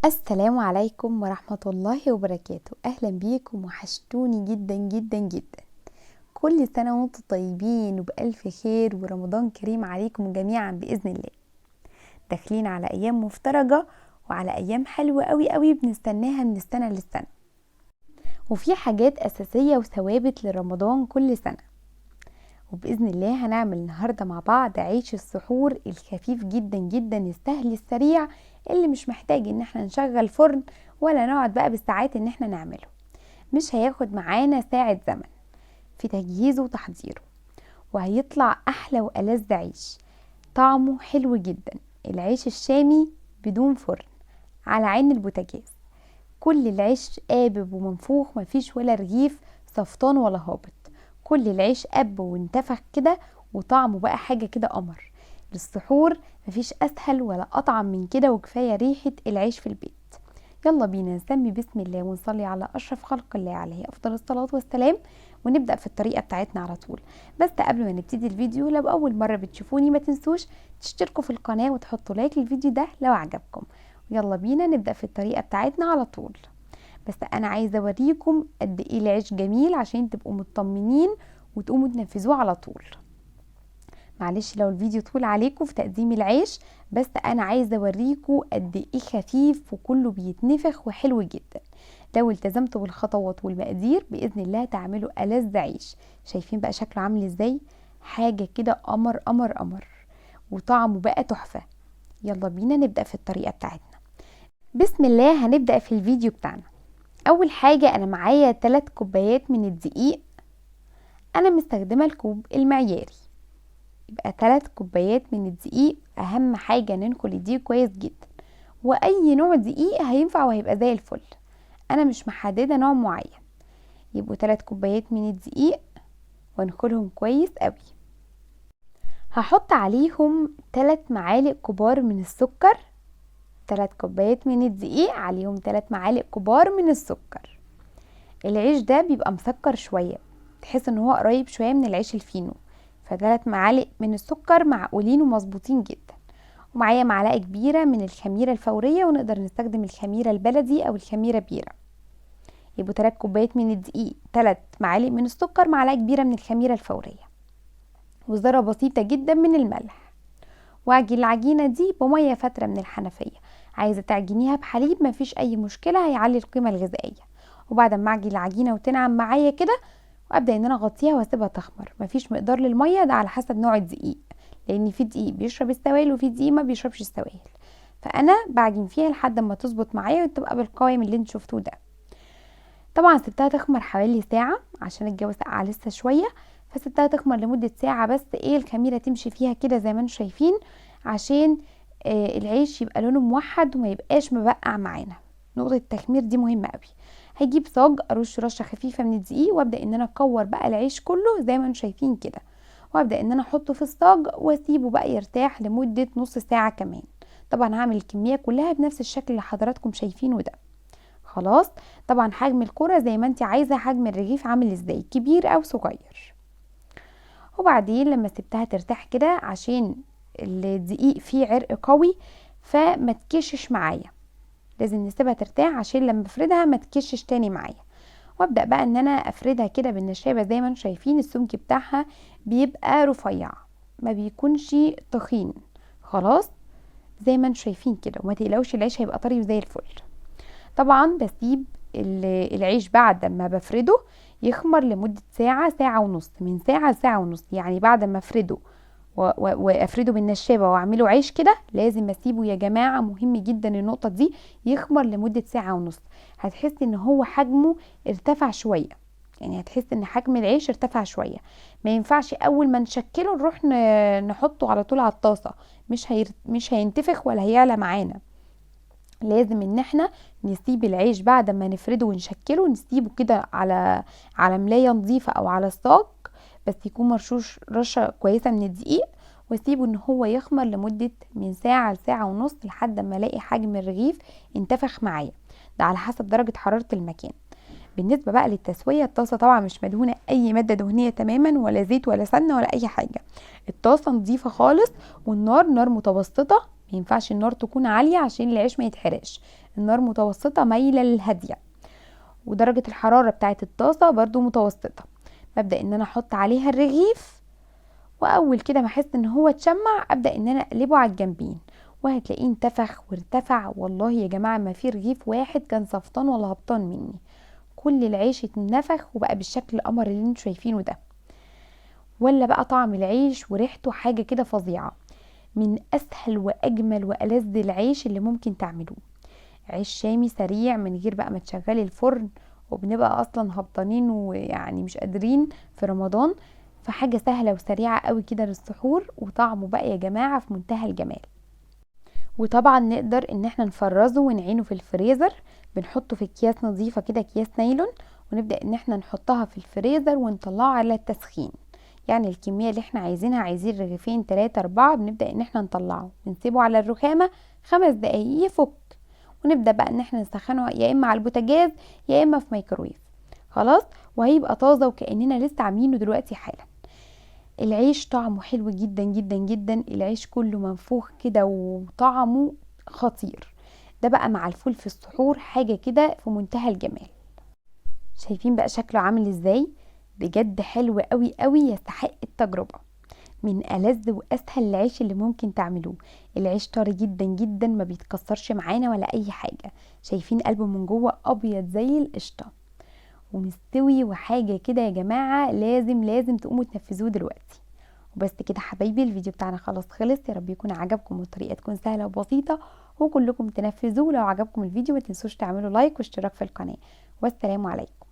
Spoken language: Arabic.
السلام عليكم ورحمة الله وبركاته. أهلا بيكم، وحشتوني جدا جدا جدا. كل سنة وانتم طيبين وبألف خير، ورمضان كريم عليكم جميعا بإذن الله. داخلين على أيام مفترجة وعلى أيام حلوة قوي قوي بنستناها من السنة للسنة، وفي حاجات أساسية وثوابت لرمضان كل سنة. وبإذن الله هنعمل النهاردة مع بعض عيش السحور الخفيف جدا جدا السهل السريع، اللي مش محتاج ان احنا نشغل فرن ولا نقعد بقى بالساعات ان احنا نعمله. مش هياخد معانا ساعة زمن في تجهيزه وتحضيره، وهيطلع احلى والذ عيش. طعمه حلو جدا، العيش الشامي بدون فرن على عين البوتاجاز. كل العيش قابب ومنفوخ، مفيش ولا رغيف صفطان ولا هابط. كل العيش قب وانتفخ كده، وطعمه بقى حاجة كده قمر. للسحور مفيش اسهل ولا اطعم من كده، وكفاية ريحة العيش في البيت. يلا بينا نسمي بسم الله ونصلي على اشرف خلق الله عليه افضل الصلاة والسلام، ونبدأ في الطريقة بتاعتنا على طول. بس قبل ما نبتدي الفيديو، لو اول مرة بتشوفوني ما تنسوش تشتركوا في القناة وتحطوا لايك للفيديو ده لو عجبكم. يلا بينا نبدأ في الطريقة بتاعتنا على طول. بس انا عايزه اوريكم قد ايه العيش جميل عشان تبقوا مطمنين وتقوموا تنفذوه على طول. معلش لو الفيديو طول عليكم في تقديم العيش، بس انا عايزه اوريكم قد ايه خفيف وكله بيتنفخ وحلو جدا. لو التزمتوا بالخطوات والمقادير باذن الله تعملوا ألذ عيش. شايفين بقى شكله عامل ازاي؟ حاجه كده قمر قمر قمر، وطعمه بقى تحفه. يلا بينا نبدا في الطريقه بتاعتنا. بسم الله. هنبدا في الفيديو بتاعنا. اول حاجة انا معايا 3 كوبايات من الدقيق. انا مستخدمة الكوب المعياري، يبقى 3 كوبايات من الدقيق. اهم حاجة ننخل الدقيق كويس جدا، واي نوع دقيق هينفع وهيبقى زي الفل. انا مش محددة نوع معين. يبقوا 3 كوبايات من الدقيق وانخلهم كويس قوي. هحط عليهم 3 معالق كبار من السكر. 3 كوبايات من الدقيق عليهم 3 معالق كبار من السكر. العيش ده بيبقى مسكر شوية، تحس ان هو قريب شوية من العيش الفينو، ف3 معالق من السكر معقولين ومظبوطين جدا. ومعايا معلقة كبيرة من الخميرة الفورية، ونقدر نستخدم الخميرة البلدي او الخميرة بيرة. يبقوا 3 كوبايات من الدقيق، 3 معالق من السكر، معلقة كبيرة من الخميرة الفورية، وذرة بسيطة جدا من الملح. واعجن العجينة دي بمية فترة من الحنفية. عايزة تعجنيها بحليب مفيش اي مشكلة، هيعلي القيمة الغذائية. وبعد ما اعجن العجينة وتنعم معايا كده، وابدا ان انا اغطيها واسيبها تخمر. مفيش مقدار للميه، ده على حسب نوع الدقيق، لان في دقيق بيشرب السوائل وفي دقيق ما بيشربش السوائل. فانا بعجن فيها لحد ما تظبط معايا وتبقى بالقوام اللي انتوا شفتوه ده. طبعا سبتها تخمر حوالي ساعه عشان الجو ساقعه لسه شويه، فسبتها تخمر لمده ساعه بس. الخميره تمشي فيها كده زي ما انتم شايفين، عشان العيش يبقى لونه موحد وما يبقاش مبقع معانا. نقطه التخمير دي مهمه قوي. هجيب صاج ارش رشه خفيفه من الدقيق، وابدا ان انا اكور بقى العيش كله زي ما انتم شايفين كده، وابدا ان انا احطه في الصاج واسيبه بقى يرتاح لمده نص ساعه كمان. طبعا هعمل الكميه كلها بنفس الشكل اللي حضراتكم شايفينه ده. خلاص. طبعا حجم الكرة زي ما انت عايزه، حجم الرغيف عامل ازاي، كبير او صغير. وبعدين لما سبتها ترتاح كده، عشان الدقيق فيه عرق قوي فما تكشش معايا، لازم نسيبها ترتاح عشان لما افردها ما تكشش تاني معايا. وابدا بقى ان انا افردها كده بالنشابه زي ما انتم شايفين. السمك بتاعها بيبقى رفيع، ما بيكونش تخين. خلاص زي ما انتم شايفين كده، وما تقلقوش العيش هيبقى طري وزي الفل. طبعا بسيب العيش بعد ما بفرده يخمر لمده ساعه، ساعه ونص، من ساعه لساعه ونص. يعني بعد ما افرده وافرده بالنشابه واعمله عيش كده، لازم اسيبه يا جماعه، مهم جدا النقطه دي، يخمر لمده ساعه ونص. هتحس ان هو حجمه ارتفع شويه، يعني هتحس ان حجم العيش ارتفع شويه. ما ينفعش اول ما نشكله نروح نحطه على طول على الطاسه، مش هينتفخ ولا هيعلى معانا. لازم ان احنا نسيب العيش بعد ما نفرده ونشكله، نسيبه كده على ملايه نظيفه او على الصاج، بس يكون مرشوش رشه كويسه من الدقيق، واسيبه ان هو يخمر لمده من ساعه لساعه ونص، لحد ما الاقي حجم الرغيف انتفخ معايا. ده على حسب درجه حراره المكان. بالنسبه بقى للتسويه، الطاسه طبعا مش مدهونه اي ماده دهنيه تماما، ولا زيت ولا سمنه ولا اي حاجه. الطاسه نظيفه خالص، والنار نار متوسطه ما ينفعش النار تكون عالية عشان العيش ما يتحرقش، النار متوسطة مايلة للهادية، ودرجة الحرارة بتاعت الطاسة برضو متوسطة. ببدأ ان انا احط عليها الرغيف، واول كده ما احس ان هو اتشمع ابدأ ان انا اقلبه على الجنبين، وهتلاقيه انتفخ وارتفع. والله يا جماعة ما في رغيف واحد كان صفطان ولا هبطان مني، كل العيش اتنفخ وبقى بالشكل القمر اللي انتوا شايفينه ده. ولا بقى طعم العيش وريحته حاجة كده فظيعة. من اسهل واجمل والذ العيش اللي ممكن تعملوه، عيش شامي سريع من غير بقى ما تشغلي الفرن، وبنبقى اصلا هبطانين ويعني مش قادرين في رمضان، فحاجة سهلة وسريعة قوي كده للسحور، وطعمه بقى يا جماعة في منتهى الجمال. وطبعا نقدر ان احنا نفرزه ونعينه في الفريزر، بنحطه في اكياس نظيفة كده، اكياس نايلون، ونبدأ ان احنا نحطها في الفريزر ونطلعه على التسخين. يعني الكمية اللي احنا عايزينها، عايزين رغيفين 3 4، بنبدأ ان احنا نطلعه بنسيبه على الرخامة 5 دقايق يفك، ونبدأ بقى ان احنا نسخنه يا اما على البوتاجاز يا اما في ميكرويف. خلاص، وهيبقى طازة وكأننا لسه عاملينه دلوقتي حالا. العيش طعمه حلو جدا جدا جدا، العيش كله منفوخ كده وطعمه خطير. ده بقى مع الفول في السحور حاجة كده في منتهى الجمال. شايفين بقى شكله عامل ازاي؟ بجد حلو قوي قوي، يستحق التجربة. من ألذ وأسهل العيش اللي ممكن تعملوه. العيش طري جدا جدا، ما بيتكسرش معانا ولا أي حاجة. شايفين قلبه من جوه أبيض زي القشطة ومستوي، وحاجة كده يا جماعة لازم لازم تقوموا تنفذوه دلوقتي. وبس كده حبايبي، الفيديو بتاعنا خلاص خلص. يا رب يكون عجبكم والطريقة تكون سهلة وبسيطة وكلكم تنفذوه. لو عجبكم الفيديو ما تنسوش تعملوا لايك واشتراك في القناة، والسلام عليكم.